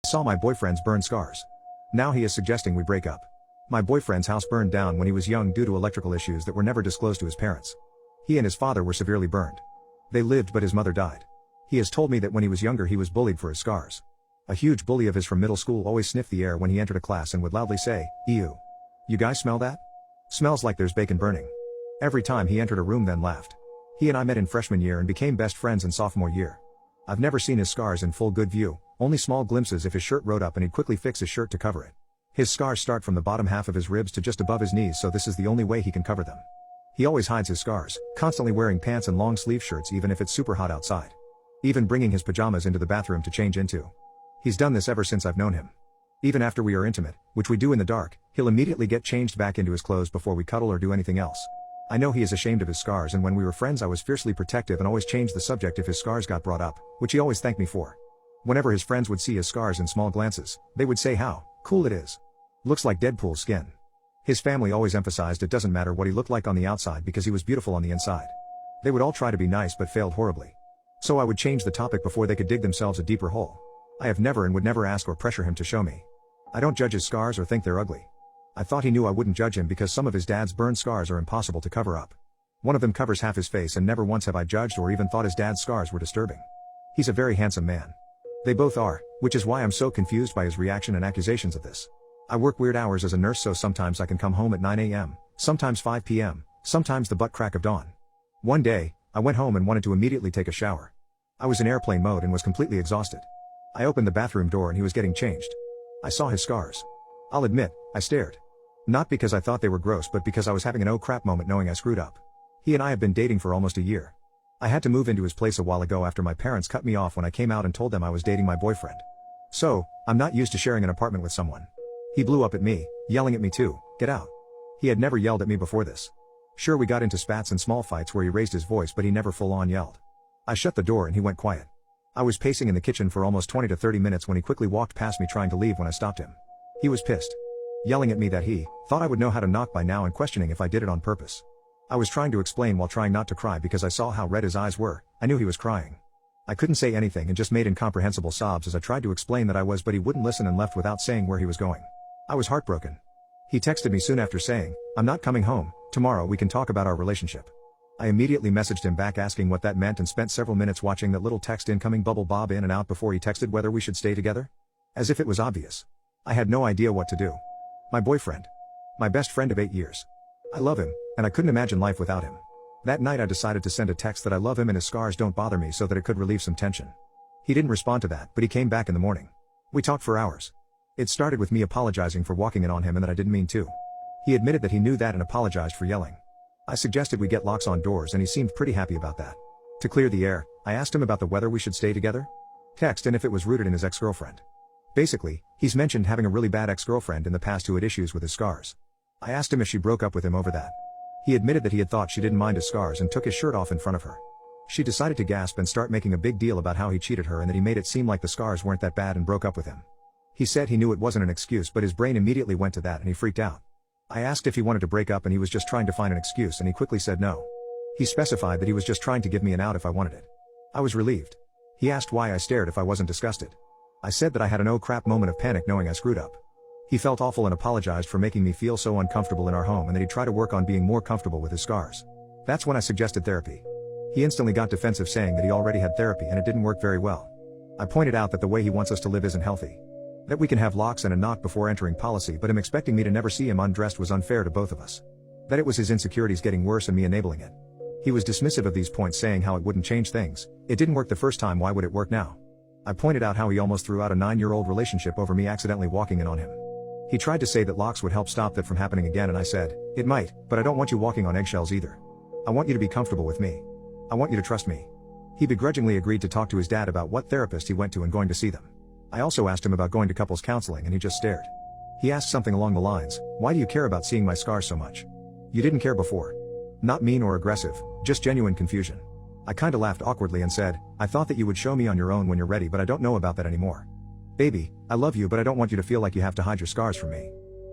I saw my boyfriend's burn scars. Now he is suggesting we break up. My boyfriend's house burned down when he was young due to electrical issues that were never disclosed to his parents. He and his father were severely burned. They lived but his mother died. He has told me that when he was younger he was bullied for his scars. A huge bully of his from middle school always sniffed the air when he entered a class and would loudly say, "Ew. You guys smell that? Smells like there's bacon burning." Every time he entered a room then laughed. He and I met in freshman year and became best friends in sophomore year. I've never seen his scars in full good view, only small glimpses if his shirt rode up and he'd quickly fix his shirt to cover it. His scars start from the bottom half of his ribs to just above his knees, so this is the only way he can cover them. He always hides his scars, constantly wearing pants and long sleeve shirts even if it's super hot outside. Even bringing his pajamas into the bathroom to change into. He's done this ever since I've known him. Even after we are intimate, which we do in the dark, he'll immediately get changed back into his clothes before we cuddle or do anything else. I know he is ashamed of his scars, and when we were friends I was fiercely protective and always changed the subject if his scars got brought up, which he always thanked me for. Whenever his friends would see his scars in small glances, they would say how cool it is. Looks like Deadpool's skin. His family always emphasized it doesn't matter what he looked like on the outside because he was beautiful on the inside. They would all try to be nice but failed horribly. So I would change the topic before they could dig themselves a deeper hole. I have never and would never ask or pressure him to show me. I don't judge his scars or think they're ugly. I thought he knew I wouldn't judge him because some of his dad's burned scars are impossible to cover up. One of them covers half his face, and never once have I judged or even thought his dad's scars were disturbing. He's a very handsome man. They both are, which is why I'm so confused by his reaction and accusations of this. I work weird hours as a nurse, so sometimes I can come home at 9 a.m., sometimes 5 p.m., sometimes the butt crack of dawn. One day, I went home and wanted to immediately take a shower. I was in airplane mode and was completely exhausted. I opened the bathroom door and he was getting changed. I saw his scars. I'll admit, I stared. Not because I thought they were gross, but because I was having an oh crap moment knowing I screwed up. He and I have been dating for almost a year. I had to move into his place a while ago after my parents cut me off when I came out and told them I was dating my boyfriend. So, I'm not used to sharing an apartment with someone. He blew up at me, yelling at me too, "Get out." He had never yelled at me before this. Sure, we got into spats and small fights where he raised his voice, but he never full on yelled. I shut the door and he went quiet. I was pacing in the kitchen for almost 20 to 30 minutes when he quickly walked past me trying to leave when I stopped him. He was pissed. Yelling at me that he thought I would know how to knock by now and questioning if I did it on purpose. I was trying to explain while trying not to cry because I saw how red his eyes were. I knew he was crying. I couldn't say anything and just made incomprehensible sobs as I tried to explain that I was, but he wouldn't listen and left without saying where he was going. I was heartbroken. He texted me soon after saying, "I'm not coming home, tomorrow we can talk about our relationship." I immediately messaged him back asking what that meant and spent several minutes watching that little text incoming bubble bob in and out before he texted whether we should stay together. As if it was obvious. I had no idea what to do. My boyfriend. My best friend of 8 years. I love him, and I couldn't imagine life without him. That night I decided to send a text that I love him and his scars don't bother me so that it could relieve some tension. He didn't respond to that, but he came back in the morning. We talked for hours. It started with me apologizing for walking in on him and that I didn't mean to. He admitted that he knew that and apologized for yelling. I suggested we get locks on doors and he seemed pretty happy about that. To clear the air, I asked him about whether we should stay together. Text and if it was rooted in his ex-girlfriend. Basically, he's mentioned having a really bad ex-girlfriend in the past who had issues with his scars. I asked him if she broke up with him over that. He admitted that he had thought she didn't mind his scars and took his shirt off in front of her. She decided to gasp and start making a big deal about how he cheated her and that he made it seem like the scars weren't that bad and broke up with him. He said he knew it wasn't an excuse, but his brain immediately went to that and he freaked out. I asked if he wanted to break up and he was just trying to find an excuse and he quickly said no. He specified that he was just trying to give me an out if I wanted it. I was relieved. He asked why I stared if I wasn't disgusted. I said that I had an oh crap moment of panic knowing I screwed up. He felt awful and apologized for making me feel so uncomfortable in our home and that he'd try to work on being more comfortable with his scars. That's when I suggested therapy. He instantly got defensive saying that he already had therapy and it didn't work very well. I pointed out that the way he wants us to live isn't healthy. That we can have locks and a knock before entering policy, but him expecting me to never see him undressed was unfair to both of us. That it was his insecurities getting worse and me enabling it. He was dismissive of these points, saying how it wouldn't change things. It didn't work the first time, why would it work now? I pointed out how he almost threw out a 9-year-old relationship over me accidentally walking in on him. He tried to say that locks would help stop that from happening again and I said, "It might, but I don't want you walking on eggshells either. I want you to be comfortable with me. I want you to trust me." He begrudgingly agreed to talk to his dad about what therapist he went to and going to see them. I also asked him about going to couples counseling and he just stared. He asked something along the lines, "Why do you care about seeing my scars so much? You didn't care before." Not mean or aggressive, just genuine confusion. I kinda laughed awkwardly and said, "I thought that you would show me on your own when you're ready, but I don't know about that anymore. Baby, I love you, but I don't want you to feel like you have to hide your scars from me.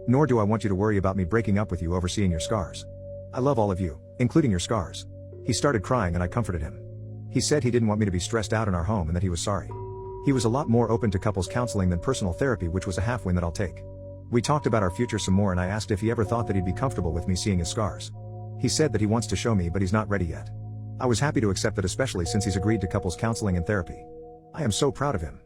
Nor do I want you to worry about me breaking up with you over seeing your scars. I love all of you, including your scars." He started crying and I comforted him. He said he didn't want me to be stressed out in our home and that he was sorry. He was a lot more open to couples counseling than personal therapy, which was a half win that I'll take. We talked about our future some more and I asked if he ever thought that he'd be comfortable with me seeing his scars. He said that he wants to show me but he's not ready yet. I was happy to accept it, especially since he's agreed to couples counseling and therapy. I am so proud of him.